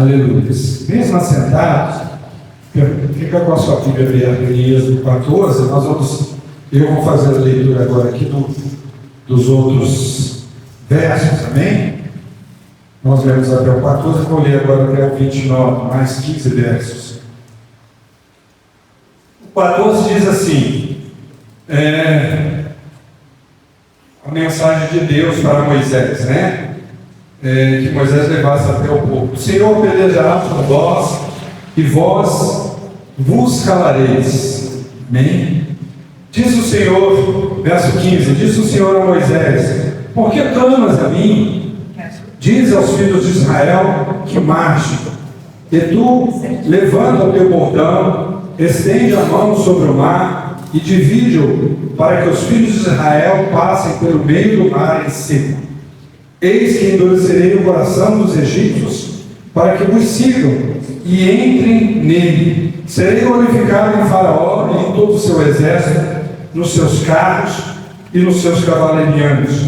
Aleluia. Mesmo assentados, fica com a sua Bíblia aberta em Êxodo 14. Eu vou fazer a leitura agora aqui dos outros versos, amém? Nós lemos até o 14, vou ler agora até o 29, mais 15 versos. O 14 diz assim, a mensagem de Deus para Moisés, né? Que Moisés levasse até o povo. O Senhor pelejará por vós, e vós vos calareis. Amém? Diz o Senhor, verso 15, diz o Senhor a Moisés: por que clamas a mim? Diz aos filhos de Israel que marchem. E tu, levanta o teu bordão, estende a mão sobre o mar e divide-o, para que os filhos de Israel passem pelo meio do mar em seco. Eis que endurecerei o coração dos egípcios, para que vos sigam e entrem nele. Serei glorificado em Faraó e em todo o seu exército, nos seus carros e nos seus cavaleiros.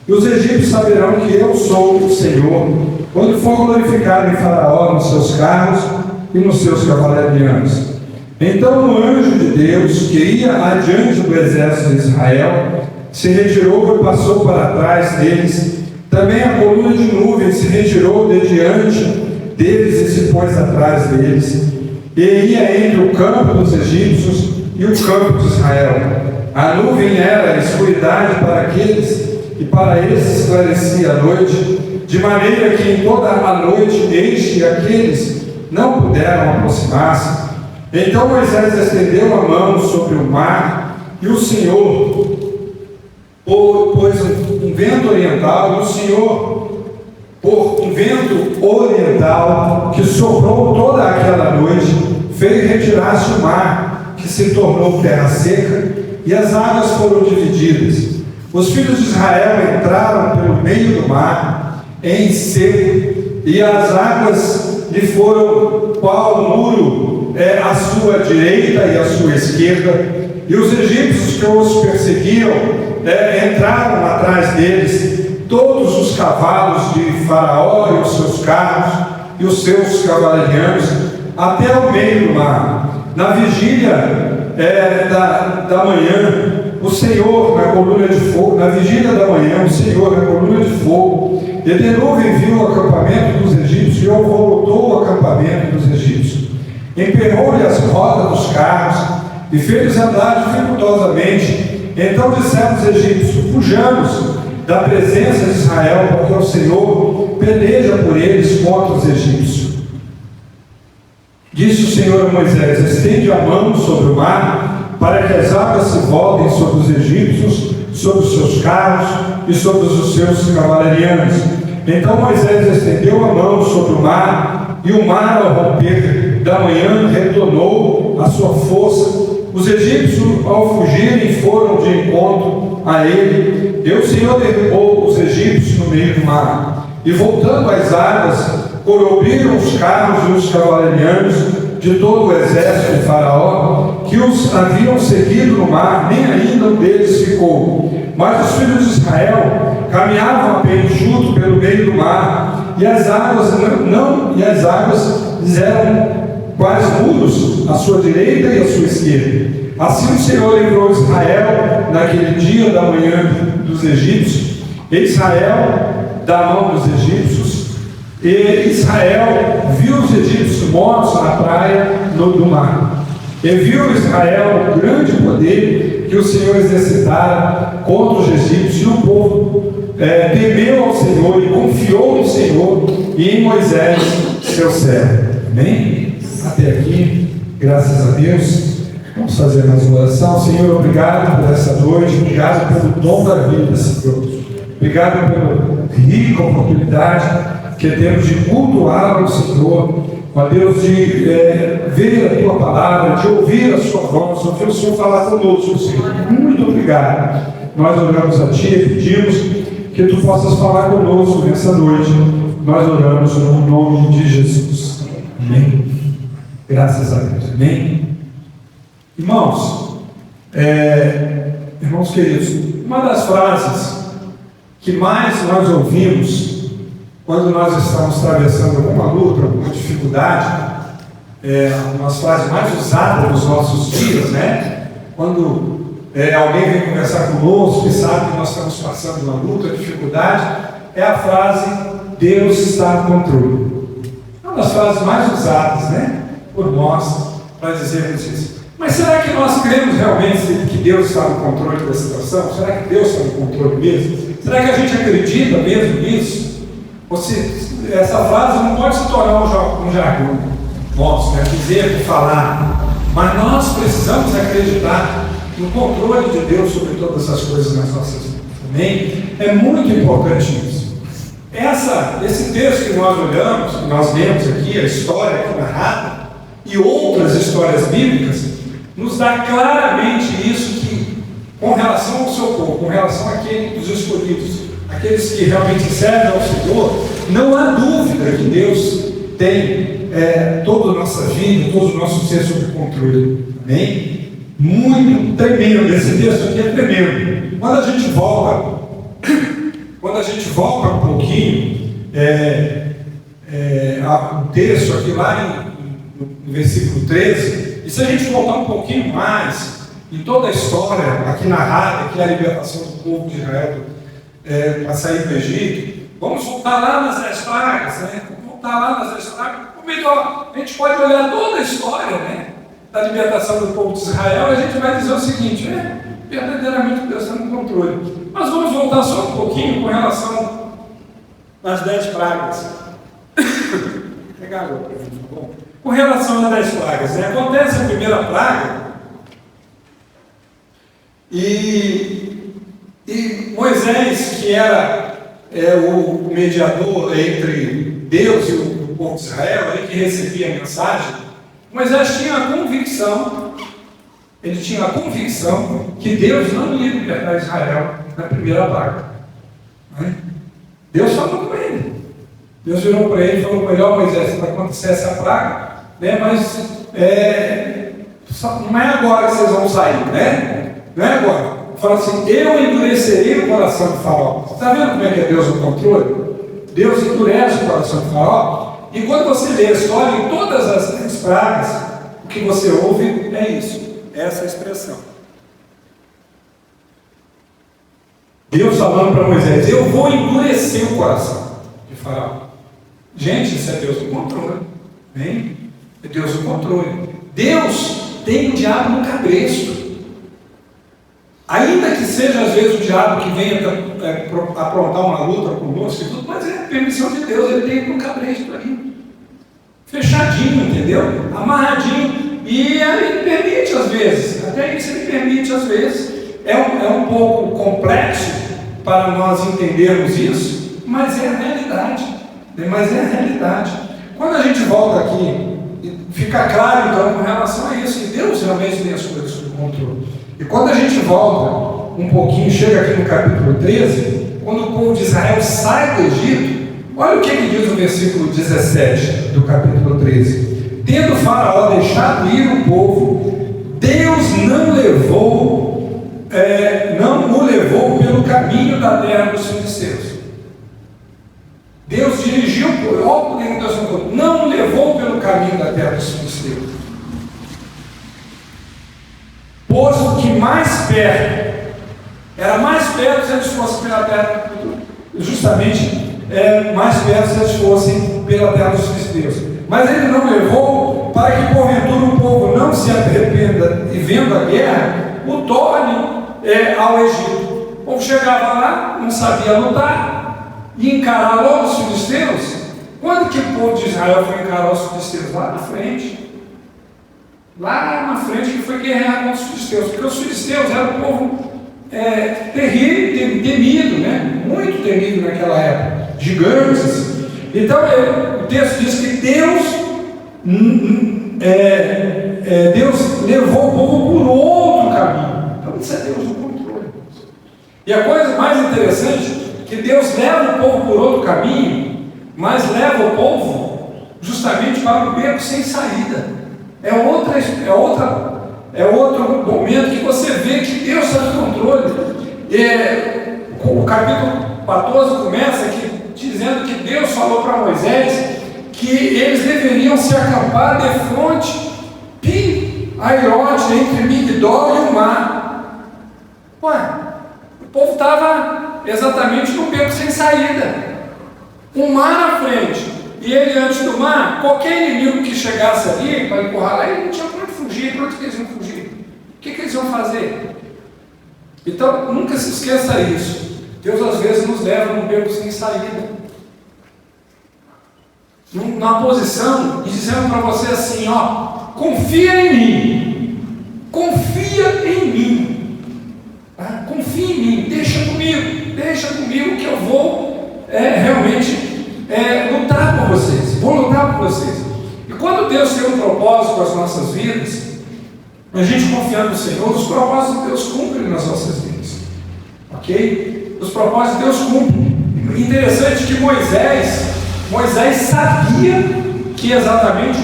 E os egípcios saberão que eu sou o Senhor, quando for glorificado em Faraó, nos seus carros e nos seus cavaleiros. Então o anjo de Deus, que ia adiante do exército de Israel, se retirou e passou para trás deles. Também a coluna de nuvem se retirou de diante deles e se pôs atrás deles. E ia entre o campo dos egípcios e o campo de Israel. A nuvem era a escuridade para aqueles, e para eles esclarecia a noite, de maneira que em toda a noite este e aqueles não puderam aproximar-se. Então Moisés estendeu a mão sobre o mar, e o Senhor pôs um vento oriental, e o Senhor, por um vento oriental que soprou toda aquela noite, fez retirar-se o mar, que se tornou terra seca, e as águas foram divididas. Os filhos de Israel entraram pelo meio do mar, em seco, e as águas lhe foram qual muro à sua direita e à sua esquerda, e os egípcios que os perseguiam entraram atrás deles, todos os cavalos de Faraó e os seus carros e os seus cavaleiros, até o meio do mar. Na vigília da manhã, o Senhor na coluna de fogo, na vigília da manhã, o Senhor na coluna de fogo, e de nuvem viu o acampamento dos egípcios e voltou ao acampamento dos egípcios. Emperrou-lhe as rodas dos carros e fez-os andar dificultosamente. Então disseram os egípcios: fujamos da presença de Israel, porque o Senhor peleja por eles contra os egípcios. Disse o Senhor a Moisés: estende a mão sobre o mar, para que as águas se voltem sobre os egípcios, sobre os seus carros e sobre os seus cavaleiros. Então Moisés estendeu a mão sobre o mar, e o mar, ao romper da manhã, retornou a sua força. Os egípcios, ao fugirem, foram de encontro a ele, e o Senhor derrubou os egípcios no meio do mar. E voltando às águas, cobriram os carros e os cavaleiros de todo o exército de Faraó, que os haviam seguido no mar, nem ainda um deles ficou. Mas os filhos de Israel caminhavam a pé enxuto pelo meio do mar, e as águas eram quais muros à sua direita e à sua esquerda. Assim o Senhor livrou Israel naquele dia da manhã dos egípcios, e Israel da mão dos egípcios, e Israel viu os egípcios mortos na praia do mar. E viu Israel o grande poder que o Senhor exercitara contra os egípcios, e o povo temeu ao Senhor e confiou no Senhor e em Moisés, seu servo. Amém? Até aqui, graças a Deus. Vamos fazer mais uma oração. Senhor, obrigado por essa noite, obrigado pelo dom da vida, Senhor. Obrigado pela rica oportunidade que temos de cultuar o Senhor, ó Deus, de ver a Tua palavra, de ouvir a Sua voz, ouvir o Senhor falar conosco, Senhor. Muito obrigado. Nós oramos a Ti e pedimos que Tu possas falar conosco nessa noite. Nós oramos no nome de Jesus. Amém. Graças a Deus. Amém. Irmãos, irmãos queridos, uma das frases que mais nós ouvimos quando nós estamos atravessando alguma luta, alguma dificuldade, dificuldade, uma das frases mais usadas nos nossos dias, né? Quando alguém vem conversar conosco e sabe que nós estamos passando uma luta, dificuldade, é a frase: Deus está no controle. É uma das frases mais usadas, né, por nós, para dizermos isso. Mas será que nós cremos realmente que Deus está no controle da situação? Será que Deus está no controle mesmo? Será que a gente acredita mesmo nisso? Ou se essa frase não pode se tornar um jargão nosso, né? Dizer, falar. Mas nós precisamos acreditar no controle de Deus sobre todas as coisas nas nossas vidas. Amém? É muito importante isso. Esse texto que nós olhamos, que nós lemos aqui, a história aqui narrada, e outras histórias bíblicas, nos dá claramente isso, que com relação ao seu povo, com relação àqueles dos escolhidos, aqueles que realmente servem ao Senhor, não há dúvida que Deus tem toda a nossa vida, todo o nosso ser sob controle. Amém? Muito tremendo, esse texto aqui é tremendo. Quando a gente volta um pouquinho, o texto aqui lá no versículo 13, e se a gente voltar um pouquinho mais, em toda a história aqui narrada, que é a libertação do povo de Israel para sair do Egito, vamos voltar lá nas 10 pragas, né? Vamos voltar lá nas 10 pragas, ou melhor, a gente pode olhar toda a história, né, da libertação do povo de Israel, e a gente vai dizer o seguinte: verdadeiramente Deus está no controle. Mas vamos voltar só um pouquinho com relação às 10 pragas. Vou pegar água para mim, tá bom? Com relação às 10 pragas, né? Acontece a primeira praga, e Moisés, que era o mediador entre Deus e o povo de Israel, ele que recebia a mensagem, Moisés tinha a convicção, que Deus não ia libertar Israel na primeira praga. Né? Deus falou com ele. Deus virou para ele e falou: melhor, Moisés, vai acontecer essa praga, né? Mas não é agora que vocês vão sair, né? Não é agora. Fala assim: eu endurecerei o coração de Faraó. Você está vendo como é que é Deus no controle? Deus endurece o coração de Faraó. E quando você lê a história, em todas as 10 pragas, o que você ouve é isso, essa expressão. Deus falando para Moisés: eu vou endurecer o coração de Faraó. Gente, isso é Deus no controle. Bem? É Deus no controle. Deus tem o diabo no cabresto. Ainda que seja às vezes o diabo que venha aprontar uma luta conosco e tudo, mas é a permissão de Deus, ele tem no cabresto ali. Fechadinho, entendeu? Amarradinho. E ele permite às vezes, até isso ele permite às vezes. É um pouco complexo para nós entendermos isso, mas é a realidade. Quando a gente volta aqui, fica claro então com relação a isso, que Deus realmente tem as coisas sob controle. E quando a gente volta um pouquinho, chega aqui no capítulo 13, quando o povo de Israel sai do Egito, olha o que diz o versículo 17 do capítulo 13. Tendo Faraó deixado ir o povo, Deus não o levou pelo caminho da terra dos filisteus. Deus dirigiu, não o levou pelo caminho da terra dos filisteus. Posto que mais perto, era mais perto se eles fossem pela terra, justamente mais perto se eles fossem pela terra dos filisteus. Mas ele não levou para que porventura o povo não se arrependa e vendo a guerra, o torne ao Egito. O povo chegava lá, não sabia lutar, e encarar logo os filisteus. Quando que o povo de Israel foi encarar os filisteus? Lá na frente. Lá na frente que foi guerrear com os filisteus, porque os filisteus eram um povo terrível, temido, né? Muito temido naquela época, gigantes. Então o texto diz que Deus levou o povo por outro caminho. Então isso é Deus no controle. E a coisa mais interessante é que Deus leva o povo por outro caminho, mas leva o povo justamente para um beco sem saída. É outro momento que você vê que Deus está no controle. O capítulo 14 começa aqui dizendo que Deus falou para Moisés que eles deveriam se acampar de frente Pi-Hahirote, entre Migdol e o mar. Ué, o povo estava exatamente no beco sem saída, o mar na frente, e ele antes do mar. Qualquer inimigo que chegasse ali para encurralar, ele não tinha para onde fugir. Para onde que eles iam fugir? O que eles iam fazer? Então, nunca se esqueça isso. Deus às vezes nos leva num beco sem saída, numa posição, e dizendo para você assim, ó, confia em mim, confia em mim, tá? Confia em mim, deixa comigo que eu vou realmente lutar por vocês, vou lutar por vocês. E quando Deus tem um propósito para as nossas vidas, a gente confiando no Senhor, os propósitos de Deus cumprem nas nossas vidas, ok? Os propósitos de Deus cumprem. Interessante que Moisés sabia que exatamente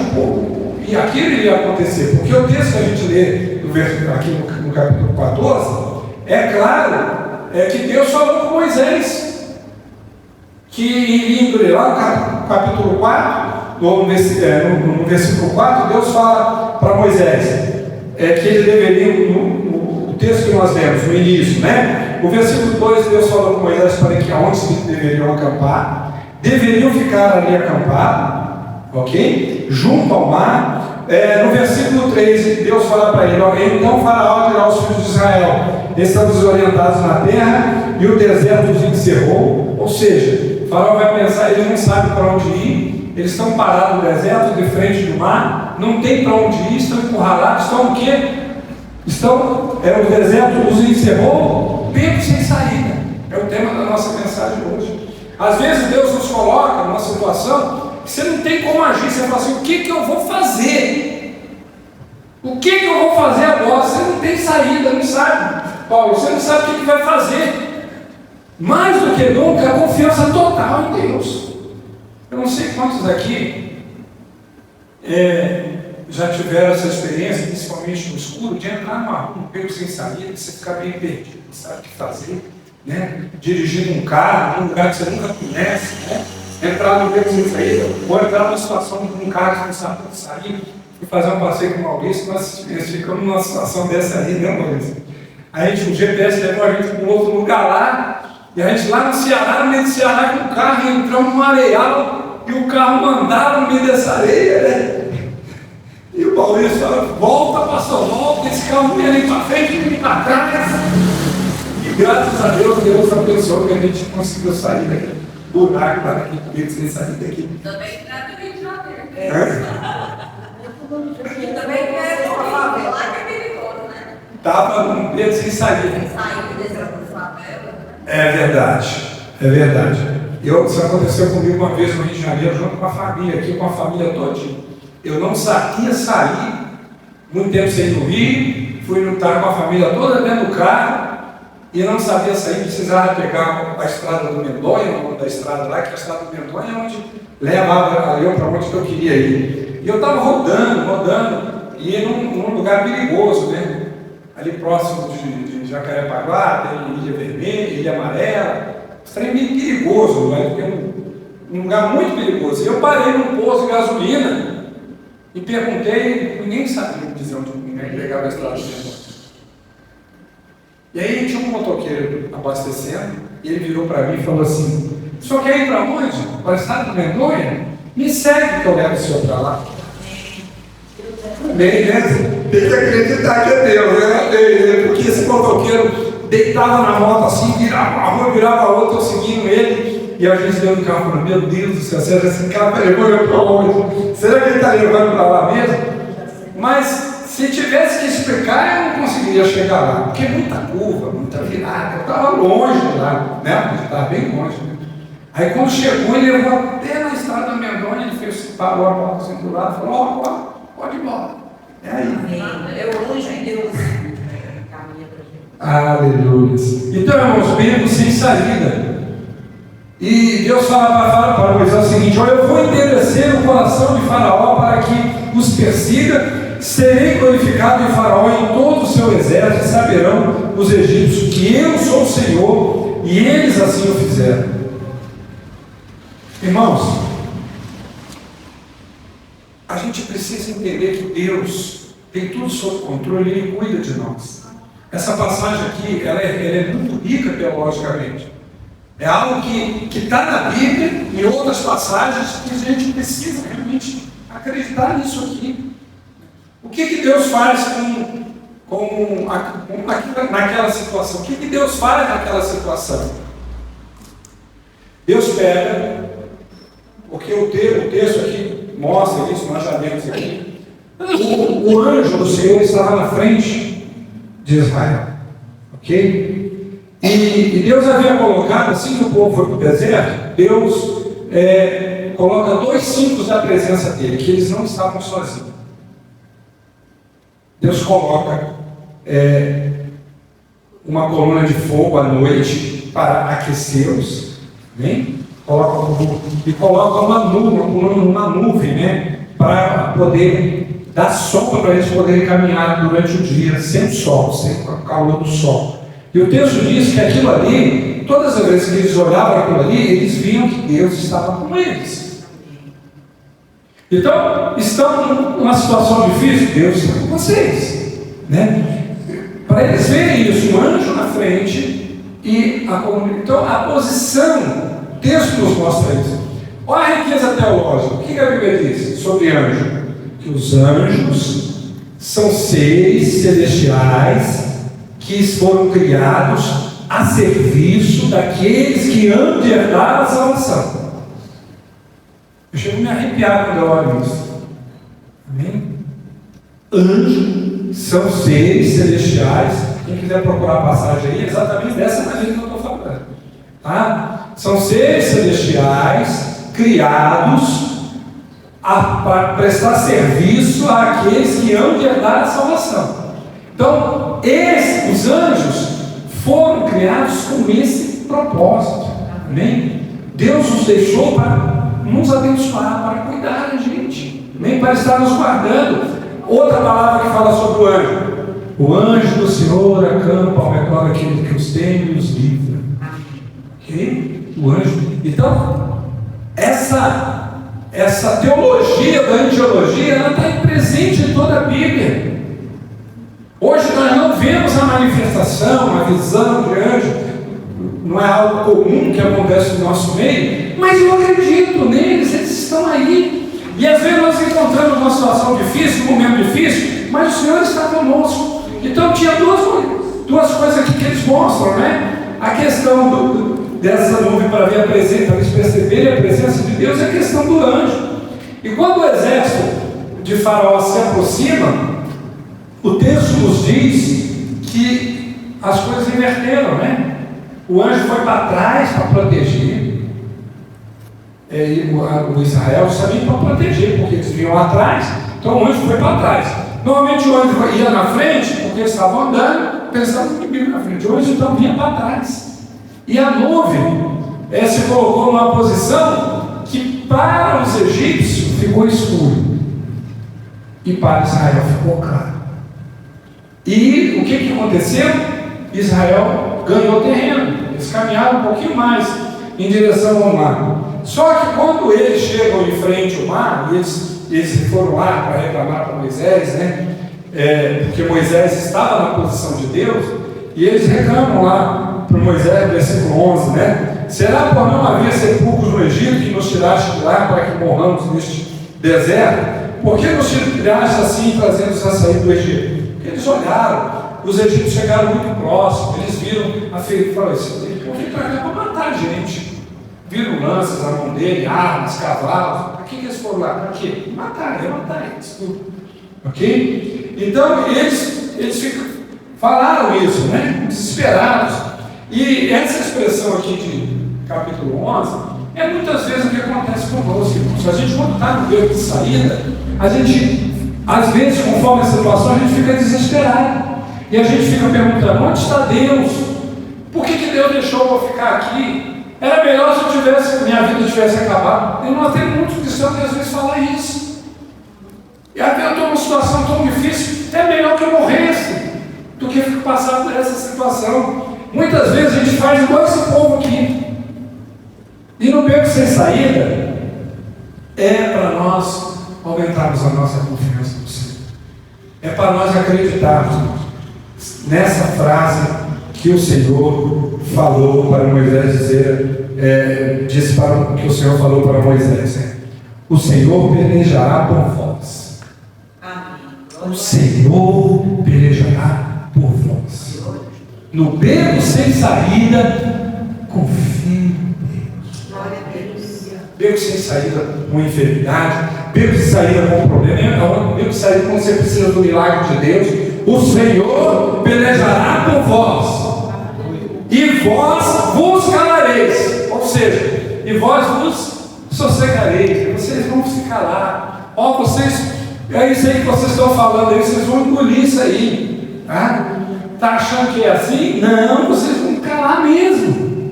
e aquilo iria acontecer, porque o texto que a gente lê aqui no capítulo 14, é claro que Deus falou com Moisés que iria endurecer. Lá no capítulo 4, no versículo 4, Deus fala para Moisés que ele deveria, no texto que nós lemos no início, né? O versículo 2, Deus falou com Moisés para que aonde eles deveriam acampar. Deveriam ficar ali acampados, ok? Junto ao mar. No versículo 3, Deus fala para ele: então Faraó dirá aos filhos de Israel: estão desorientados na terra e o deserto os encerrou. Ou seja, Faraó vai pensar, eles não sabem para onde ir, eles estão parados no deserto, de frente do mar, não tem para onde ir, estão encurralados, estão o quê? O deserto os encerrou, beco sem saída. É o tema da nossa mensagem hoje. Às vezes Deus nos coloca numa situação que você não tem como agir. Você fala assim: o que eu vou fazer? O que eu vou fazer agora? Você não tem saída, não sabe, Paulo, você não sabe o que vai fazer. Mais do que nunca, a confiança total em Deus. Eu não sei quantos aqui já tiveram essa experiência, principalmente no escuro, de entrar numa rua, um beco sem saída, você ficar bem perdido, não sabe o que fazer. Né? Dirigindo um carro, num lugar que você nunca conhece, né? Entrar no beco sem saída, ou entrar numa situação de um carro que não sabe onde sair, e fazer um passeio com o Maurício. Nós ficamos numa situação dessa aí, né, Maurício? Aí o GPS levou a gente para um outro lugar lá, e a gente lá no Ceará, no meio do Ceará, com o carro, entramos num areal, e o carro mandava no meio dessa areia, né? E o Maurício fala: volta, pastor, volta, esse carro não ia nem para frente, nem para trás. Graças a Deus, Deus abençoou que a gente conseguiu sair daquele buraco lá naquele beco sem sair daqui. Também trata de Rio de Janeiro. Também lá que é perigoso, né? Estava num beco sem saída. Sem sair dessa favela. É verdade. Isso aconteceu comigo uma vez no Rio de Janeiro, junto com a família, aqui com a família todinha. Eu não sabia sair, muito tempo sem ir no Rio, fui lutar com a família toda dentro do carro. E eu não sabia sair, precisava pegar a estrada do Mendonha, o nome da estrada lá, que a estrada do Mendonha é onde levava eu para onde eu queria ir. E eu estava rodando, e num lugar perigoso, né? Ali próximo de Jacarepaguá, tem Ilha Vermelha, Ilha Amarela, extremamente perigoso, né? Porque é um lugar muito perigoso. E eu parei num posto de gasolina e perguntei, ninguém sabia dizer onde ninguém pegava a estrada do Mendonha. E aí tinha um motoqueiro abastecendo, e ele virou para mim e falou assim: o senhor quer ir para onde? Para o estado do Mendonha? Me segue que eu levo o senhor para lá. Bem, né? Tem que acreditar que é Deus, né? Porque esse motoqueiro deitava na moto assim, virava uma rua, virava a outra, eu seguindo ele, e a gente deu no carro e falou: meu Deus do céu, será que esse cara está levando para onde? Será que ele está levando para lá mesmo? Mas se tivesse que explicar, eu não conseguiria chegar lá, porque muita curva, muita virada, eu estava longe de lá, né? Eu estava bem longe. Né? Aí quando chegou, ele levou até na estrada da Mendonha, ele fez, parou a moto assim do lado e falou: ó, pode ir embora. É aí. Eu hoje em Deus caminha para gente. Aleluia. Então, irmãos, becos sem saída. E Deus fala para Moisés o seguinte: olha, eu vou endurecer o coração de Faraó para que os persiga. Serei glorificado em Faraó e em todo o seu exército, e saberão os egípcios que eu sou o Senhor, e eles assim o fizeram. Irmãos, a gente precisa entender que Deus tem tudo sob controle e Ele cuida de nós. Essa passagem aqui, ela é muito rica teologicamente. É algo que está na Bíblia e outras passagens que a gente precisa realmente acreditar nisso aqui. O que Deus faz naquela situação? O que Deus faz naquela situação? Deus pega, porque o texto aqui mostra isso, nós já vemos aqui. O anjo do Senhor estava na frente de Israel, ok? E Deus havia colocado, assim que o povo foi para o deserto, Deus coloca 2 símbolos da presença dele, que eles não estavam sozinhos. Deus coloca uma coluna de fogo à noite para aquecê-los, né? Coloca uma nuvem, né? Para poder dar sombra para eles poderem caminhar durante o dia, sem sol, sem o calor do sol. E o texto diz que aquilo ali, todas as vezes que eles olhavam aquilo ali, eles viam que Deus estava com eles. Então, estão numa situação difícil, Deus está com vocês, né? Para eles verem isso, um anjo na frente e a comunidade. Então, a posição, o texto nos mostra isso. Olha a riqueza teológica. O que a Bíblia diz sobre anjo? Que os anjos são seres celestiais que foram criados a serviço daqueles que hão de herdar a salvação. Eu chego a me arrepiar quando eu olho isso. Amém? Anjos são seres celestiais. Quem quiser procurar a passagem aí, é exatamente dessa maneira que eu estou falando. Tá? São seres celestiais criados para prestar serviço àqueles que hão de herdar a salvação. Então, os anjos foram criados com esse propósito. Amém? Deus nos deixou para nos abençoar, para cuidar da gente. Amém? Para estar nos guardando. Outra palavra que fala sobre o anjo. O anjo do Senhor acampa ao redor daquele que os teme e os livra. Ok? O anjo. Então, essa teologia da angiologia, ela está presente em toda a Bíblia. Hoje nós não vemos a manifestação, a visão de anjo, não é algo comum que acontece no nosso meio, mas eu acredito neles, eles estão aí. E às vezes nós encontramos uma situação difícil, um momento difícil, mas o Senhor está conosco. Então tinha duas coisas aqui que eles mostram, né? A questão dessa nuvem para ver a presença, para eles perceberem a presença de Deus, é a questão do anjo. E quando o exército de Faraó se aproxima, o texto nos diz que as coisas inverteram, né? O anjo foi para trás para proteger, o Israel também para proteger, porque eles vinham atrás, então o anjo foi para trás. Normalmente o anjo ia na frente, porque eles estavam andando, pensando que vinha na frente. O anjo então vinha para trás. E a nuvem se colocou numa posição que para os egípcios ficou escuro, e para Israel ficou claro. E o que aconteceu? Israel ganhou terreno. Eles caminharam um pouquinho mais em direção ao mar. Só que quando eles chegam em frente ao mar, eles foram lá para reclamar para Moisés, né? Porque Moisés estava na posição de Deus, e eles reclamam lá para Moisés, versículo 11, né? Será por não haver sepulcros no Egito que nos tiraste de lá para que morramos neste deserto? Por que nos tiraste assim, trazendo-nos a sair do Egito? Eles olharam, os egípcios chegaram muito próximos, eles viram a ferida e falaram assim: ele veio para cá para matar a gente. Viram lanças na mão dele, armas, cavalos. Para que eles foram lá? Para quê? Matar eles, tudo. Ok? Então eles falaram isso, né? Desesperados. E essa expressão aqui de capítulo 11 é muitas vezes o que acontece conosco, irmãos. A gente, quando está no beco de saída, a gente, às vezes, conforme a situação, a gente fica desesperado. E a gente fica perguntando: onde está Deus? Por que Deus deixou eu ficar aqui? Era melhor se minha vida tivesse acabado. E nós temos muitos cristãos que às vezes falam isso. E até eu estou numa situação tão difícil, é melhor que eu morresse do que passar por essa situação. Muitas vezes a gente faz igual esse povo aqui. E no beco sem saída é para nós aumentarmos a nossa confiança no Senhor. É para nós acreditarmos nessa frase que o Senhor falou para Moisés dizer, disse para que o Senhor falou para Moisés, né? O Senhor pelejará por vós. Amém. O Senhor pelejará por vós. No beco sem saída, confie em Deus. Glória a Deus. Beco sem saída com enfermidade, beco sem saída com problema, beco sem saída quando você precisa do milagre de Deus. O Senhor pelejará por vós. E vós vos calareis. Ou seja, e vós vos sossegareis. Vocês vão se calar. Ó, vocês, é isso aí que vocês estão falando aí, vocês vão engolir isso aí. Tá achando que é assim? Não, vocês vão calar mesmo.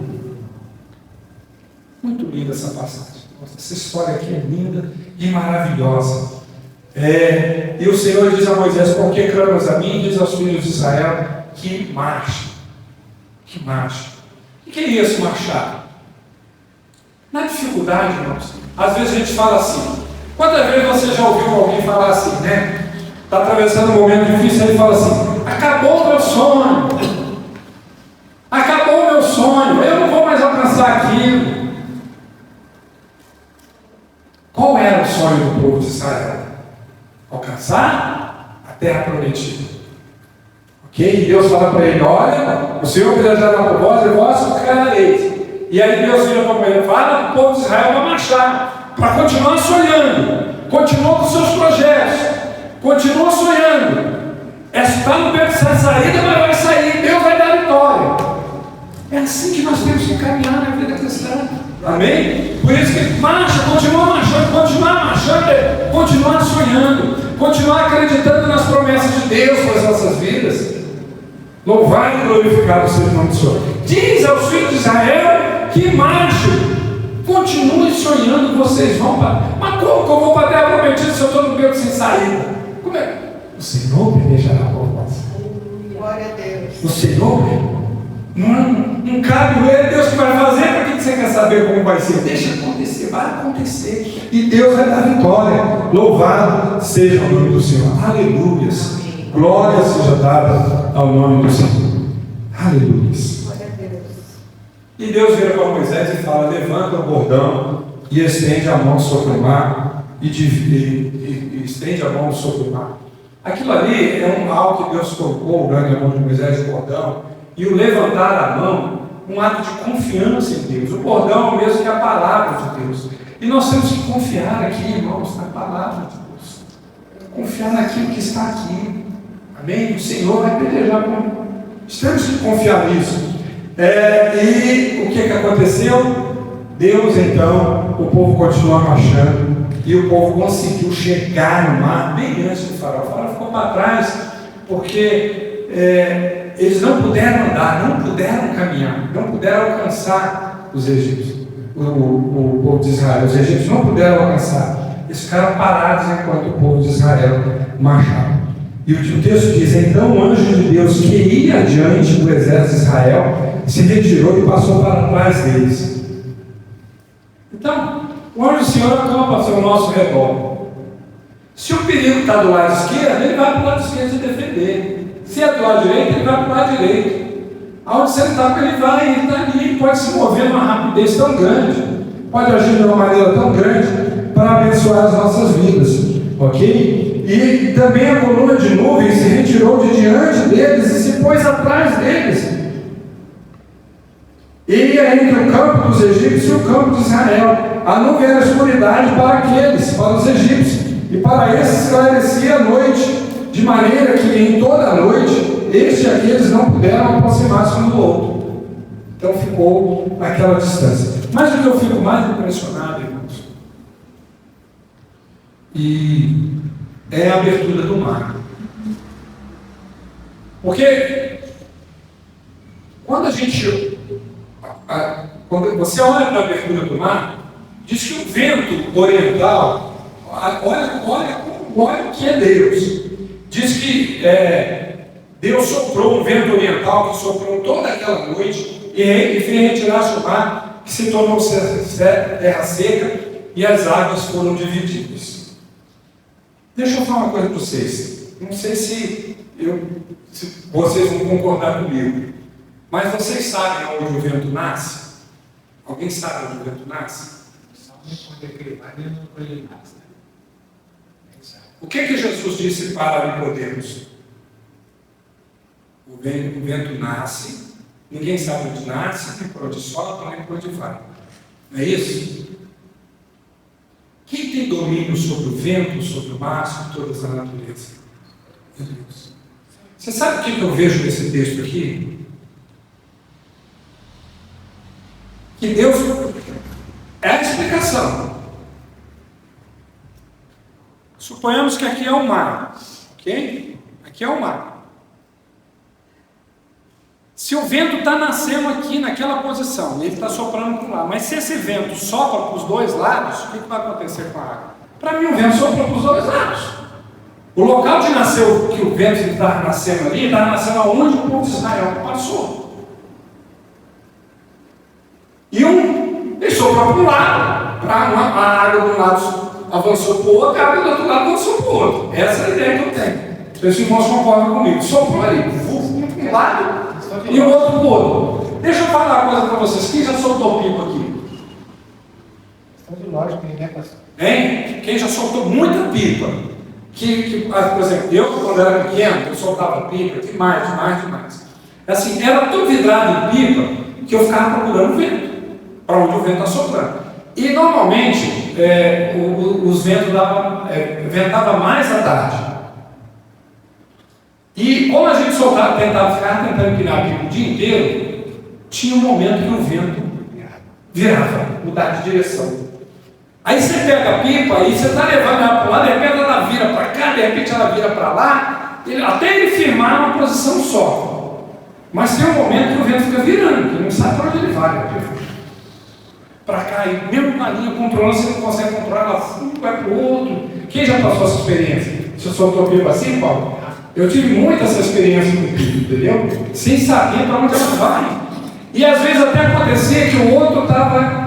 Muito linda essa passagem. Essa história aqui é linda e maravilhosa. E o Senhor diz a Moisés: por que clamas a mim? Diz aos filhos de Israel que marchem. Que marchem. O que é isso, marchar? Na dificuldade, irmãos, às vezes a gente fala assim. Quantas vezes você já ouviu alguém falar assim, né? Está atravessando um momento difícil, aí fala assim: acabou o meu sonho. Acabou o meu sonho. Eu não vou mais alcançar aquilo. Qual era o sonho do povo de Israel? Alcançar a terra prometida. Ok? E Deus fala para ele: olha, o Senhor pelejará por vós e vós ficareis. E aí Deus vira para ele: fala para o povo de Israel para marchar, para continuar sonhando, continua com seus projetos, continua sonhando. Está no beco sem saída, mas vai sair, Deus vai dar vitória. É assim que nós temos que caminhar na vida cristã. Amém? Por isso que marcha, continua marchando, continuar sonhando, continuar acreditando nas promessas de Deus para as nossas vidas. Louvado e glorificado seja o nome do Senhor. Diz aos filhos de Israel que marchem, continuem sonhando, vocês vão para. Mas como que eu vou para a terra prometida se eu estou no beco sem saída? Como é? O Senhor pelejará por vós. Glória a Deus. O Senhor não cabe, é Deus que vai fazer. Para que você quer saber como vai ser? Deixa acontecer, vai acontecer. E Deus vai dar vitória. Louvado seja o nome do Senhor. Aleluias. Glória seja dada ao nome do Senhor. Aleluias. Glória a Deus. E Deus vira para Moisés e fala: levanta o bordão e estende a mão sobre o mar. E estende a mão sobre o mar. Aquilo ali é algo que Deus colocou na mão de Moisés, o bordão. E o levantar a mão, um ato de confiança em Deus. O bordão é o mesmo que a palavra de Deus. E nós temos que confiar aqui, irmãos, na palavra de Deus. Confiar naquilo que está aqui. Amém? O Senhor vai pelejar por nós. Temos que confiar nisso. E o que aconteceu? Deus, então, o povo continuou marchando. E o povo conseguiu chegar no mar bem antes do faraó. O faraó ficou para trás, porque eles não puderam andar, não puderam caminhar, não puderam alcançar os egípcios, o povo de Israel. Os egípcios não puderam alcançar. Eles ficaram parados enquanto o povo de Israel marchava. E o texto diz: então o anjo de Deus que ia adiante do exército de Israel se retirou e passou para trás deles. Então, o anjo do Senhor acampa ao nosso redor. Se o perigo está do lado esquerdo, ele vai para o lado esquerdo se defender. Se é do lado direito, ele vai para o lado direito. Aonde você está, ele vai, ele está ali, ele pode se mover numa rapidez tão grande, pode agir de uma maneira tão grande para abençoar as nossas vidas. Ok? E também a coluna de nuvem se retirou de diante deles e se pôs atrás deles. E ia entre o campo dos egípcios e o campo de Israel. A nuvem era escuridade para aqueles, para os egípcios, e para esses esclarecia a noite, de maneira que em toda a noite este e aqueles não puderam aproximar-se um do outro. Então ficou aquela distância. Mas o que eu fico mais impressionado, irmãos, e é a abertura do mar. Porque quando você olha para a abertura do mar, diz que o vento oriental, olha o que é Deus. Diz que Deus soprou um vento oriental que soprou toda aquela noite e fez retirar o mar, que se tornou terra seca, e as águas foram divididas. Deixa eu falar uma coisa para vocês. Não sei se vocês vão concordar comigo, mas vocês sabem onde o vento nasce? Alguém sabe onde o vento nasce? O que Jesus disse para Nicodemos? O vento nasce, ninguém sabe onde nasce, nem por onde sopra, nem por onde vai. Não é isso? Quem tem domínio sobre o vento, sobre o mar, sobre toda a natureza? Deus. Você sabe o que eu vejo nesse texto aqui? Que Deus é a explicação. Suponhamos que aqui é o mar, ok? Aqui é o mar. Se o vento está nascendo aqui naquela posição, ele está soprando para lá, mas se esse vento sopra para os dois lados, o que vai acontecer com a água? Para mim, o vento sopra para os dois lados. O local de nascer, que o vento está nascendo ali, está nascendo aonde o povo de Israel passou. E ele sopra para um lado, a água de um lado avançou para o outro, a água do outro lado avançou para o outro. Essa é a ideia que eu tenho. Os irmãos concordam comigo. Soprou ali, um lado e o outro do outro. Deixa eu falar uma coisa para vocês. Quem já soltou pipa aqui? Questão de lógica, né, pastor? Hein? Quem já soltou muita pipa? Por exemplo, eu quando era pequeno, eu soltava pipa demais. Assim, era tão vidrado em pipa que eu ficava procurando vento, para onde o vento está soprando. E normalmente os ventos ventava mais à tarde. E como a gente tentava ficar tentando empinar a pipa o dia inteiro, tinha um momento que o vento virava, mudar de direção. Aí você pega a pipa, aí você está levando ela para lá, de repente ela vira para cá, de repente ela vira para lá, até ele firmar uma posição só. Mas tem um momento que o vento fica virando, que não sabe para onde ele vai. Para cá, e mesmo na linha controlando, você não consegue controlar, ela vai para o outro. Quem já passou essa experiência? Você soltou a pipa assim, Paulo? Eu tive muito essa experiência com pipa, entendeu? Sem saber para onde ela vai. E às vezes até acontecia que o outro estava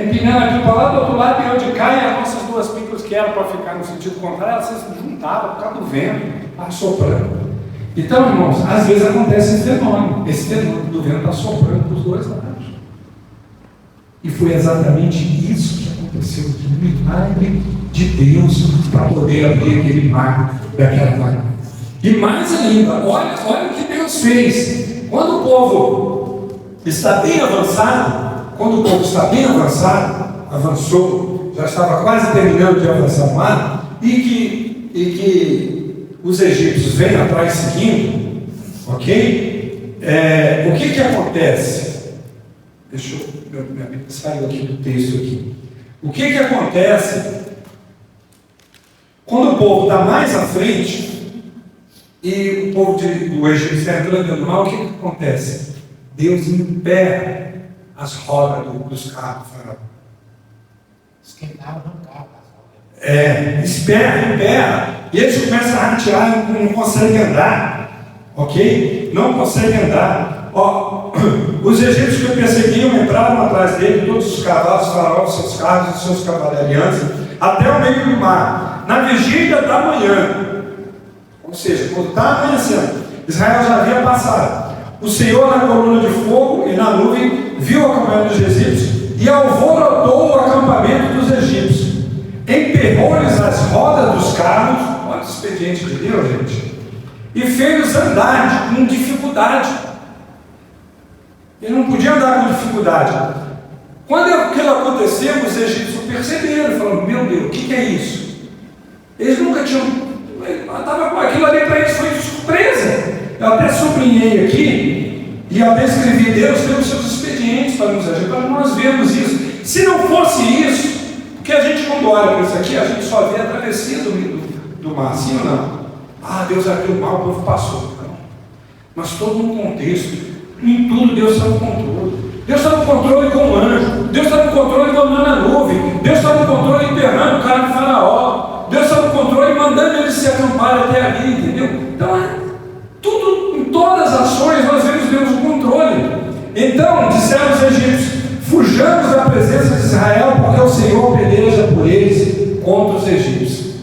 empinando a pipa lá do outro lado e eu de cá, e as nossas duas pipas que eram para ficar no sentido contrário, elas se juntavam por causa do vento, assoprando. Então, irmãos, às vezes acontece esse fenômeno do vento está soprando para os dois lados. E foi exatamente isso que aconteceu aqui, um milagre de Deus para poder abrir aquele mar daquela vaga. E mais ainda, olha o que Deus fez. Quando o povo está bem avançado, avançou, já estava quase terminando de avançar o mar, e que os egípcios vêm atrás seguindo, ok? O que acontece? Deixa eu... Minha Bíblia saiu aqui do texto aqui. O que acontece quando o povo está mais à frente e o povo do Egito está entrando no mar? O que acontece? Deus emperra as rodas dos carros. Esquentava, arrancava as rodas. Emperra, e eles começam a ratirar, não conseguem andar, ok? Não conseguem andar. Os egípcios que o perseguiam entraram atrás dele, todos os cavalos, faraós, seus carros e seus cavalarianos, até o meio do mar, na vigília da manhã. Ou seja, quando está amanhecendo, Israel já havia passado. O Senhor, na coluna de fogo e na nuvem, viu o acampamento dos egípcios e alvorotou o acampamento dos egípcios. Emperrou-lhes as rodas dos carros, olha o expediente de Deus, gente, e fez-os andar com dificuldade. Ele não podia andar com dificuldade. Quando aquilo aconteceu, os egípcios perceberam, falaram: meu Deus, o que é isso? Eles nunca tinham. Estava com aquilo ali para eles, foi de surpresa. Eu até sublinhei aqui, e eu até escrevi: Deus tem os seus expedientes para nos agir, para nós vermos isso. Se não fosse isso, porque a gente, quando olha para isso aqui, a gente só vê a travessia do mar, sim ou não? Deus abriu o mar, o povo passou. Não. Mas todo um contexto. Em tudo Deus está no controle. Deus está no controle com o anjo. Deus está no controle dominando a nuvem. Deus está no controle enterrando o cara de Faraó. Deus está no controle mandando eles se acamparem até ali, entendeu? Então, tudo, em todas as ações nós vemos o controle. Então, disseram os egípcios: fujamos da presença de Israel, porque o Senhor peleja por eles contra os egípcios.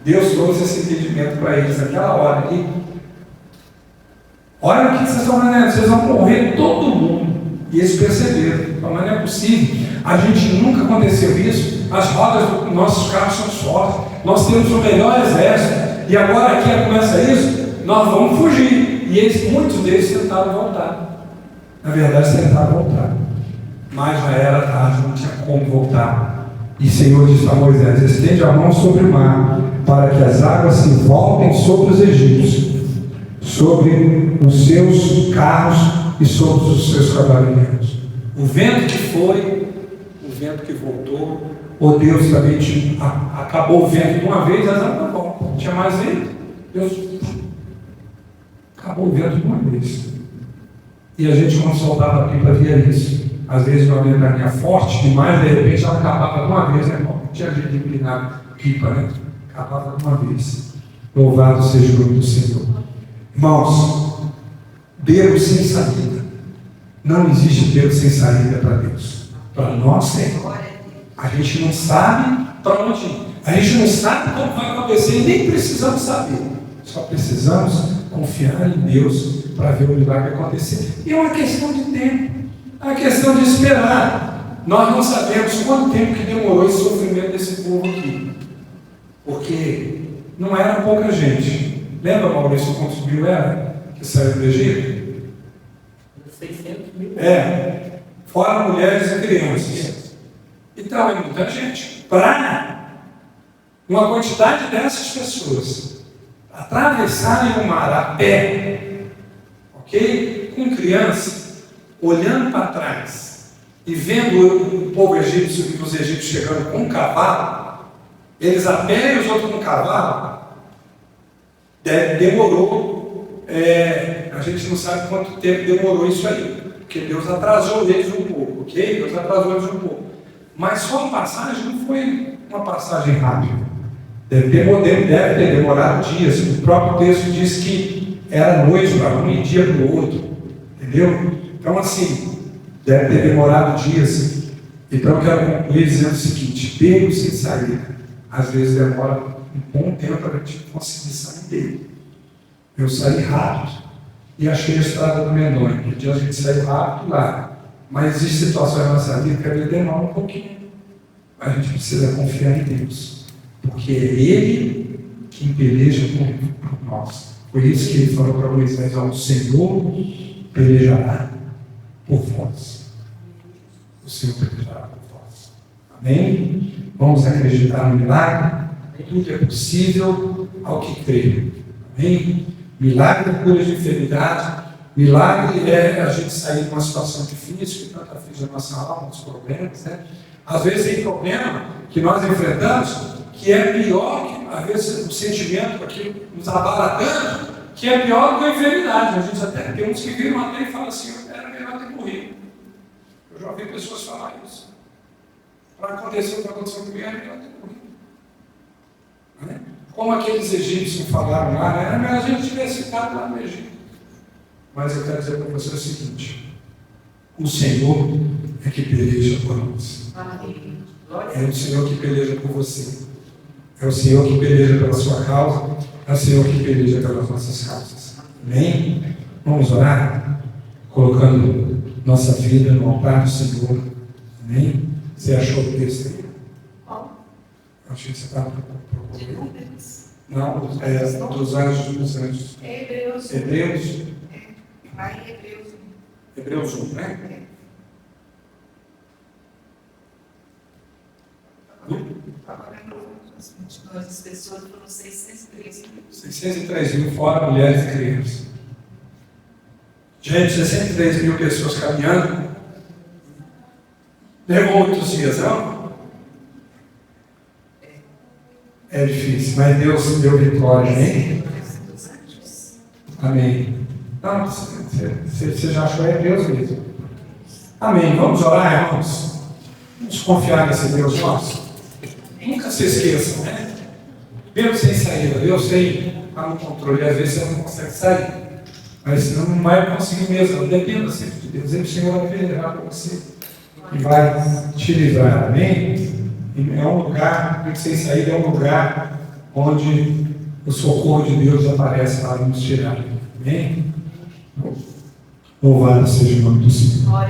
Deus trouxe esse entendimento para eles naquela hora ali. Olha o que vocês estão fazendo, vocês vão morrer todo mundo. E eles perceberam, mas não é possível. A gente nunca aconteceu isso. As rodas dos nossos carros são fortes. Nós temos o melhor exército. E agora aqui começa isso, nós vamos fugir. E eles, muitos deles tentaram voltar. Na verdade, tentaram voltar. Mas já era tarde, não tinha como voltar. E o Senhor disse a Moisés: estende a mão sobre o mar, para que as águas se voltem sobre os egípcios, sobre os seus carros e sobre os seus cavaleiros. O vento que foi, o vento que voltou, o Deus também acabou o vento de uma vez, as águas voltam. Não tinha mais vento, Deus acabou o vento de uma vez. E a gente, quando soltava a pipa, via isso. Às vezes uma ventania forte demais, de repente ela acabava de uma vez, né, irmão? Não tinha jeito de inclinar pipa, né? Acabava de uma vez. Louvado seja o nome do Senhor. Irmãos, beco sem saída. Não existe beco sem saída para Deus. Para nós, tem. A gente não sabe para onde ir. A gente não sabe como vai acontecer e nem precisamos saber. Só precisamos confiar em Deus para ver o milagre acontecer. E é uma questão de tempo. É uma questão de esperar. Nós não sabemos quanto tempo que demorou esse sofrimento desse povo aqui. Porque não era pouca gente. Lembra, Maurício, quantos mil era que saiu do Egito? 600 mil. Fora mulheres e crianças. Então é muita gente. Para uma quantidade dessas pessoas atravessarem o mar a pé, ok? Com criança, olhando para trás e vendo o povo egípcio e os egípcios chegando com um cavalo, eles a pé e os outros com cavalo, demorou. A gente não sabe quanto tempo demorou isso aí, porque Deus atrasou eles um pouco, ok? Deus atrasou eles um pouco. Mas só a passagem não foi uma passagem rápida. Deve ter demorado dias. O próprio texto diz que era noite para um e dia para o outro. Entendeu? Então, assim, deve ter demorado dias. Então, eu quero concluir dizendo o seguinte: beco sem saída, às vezes demora um bom tempo para a gente conseguir sair dele. Eu saí rápido e achei a estrada do Mendonça. Porque a gente saiu rápido lá. Mas existem situações na nossa vida que a vida demora um pouquinho. A gente precisa confiar em Deus. Porque é Ele quem peleja por nós. Por isso que Ele falou para Moisés: o Senhor pelejará por vós. O Senhor pelejará por vós. Amém? Vamos acreditar no milagre? Tudo é possível ao que crê. Amém? Milagre é cura de enfermidade. Milagre é a gente sair de uma situação difícil, que tanto aflige a nossa alma, os problemas, né? Às vezes tem problema que nós enfrentamos que é pior, que às vezes o sentimento aqui nos abala tanto, que é pior do que a enfermidade. A gente até tem uns que viram até e falam assim: era melhor ter morrido. Eu já ouvi pessoas falar isso. Para acontecer o que aconteceu comigo, era melhor ter morrido. Né? Como aqueles egípcios falaram lá, era melhor a gente tivesse ficado lá no Egito. Mas eu quero dizer para você o seguinte: o Senhor é que peleja por nós. É o Senhor que peleja por você. É o Senhor que peleja pela sua causa. É o Senhor que peleja pelas nossas causas. Amém? Vamos orar, colocando nossa vida no altar do Senhor. Amém? Você achou o texto aí? Achei que você estava procurando. Não, dos anjos, dos anjos. Hebreus. Hebreus. Lá em Hebreus. Hebreus 1, né? Agora, as 22 pessoas foram 603 mil. 603 mil, fora mulheres e crianças. Gente, 63 mil pessoas caminhando. Levou muitos dias, não? É difícil, mas Deus deu vitória, amém? Amém. Não, você já achou, é Deus mesmo. Amém. Vamos orar, irmãos? Vamos confiar nesse Deus nosso. Nunca se esqueçam, né? Deus sem saída, Deus sem estar no controle. Às vezes você não consegue sair, mas senão não vai conseguir mesmo. Dependa sempre de Deus. Ele, o Senhor, vai pelejar para você e vai te livrar. Amém? É um lugar, sem saída é um lugar onde o socorro de Deus aparece para nos tirar. Amém? Louvado seja o nome do Senhor.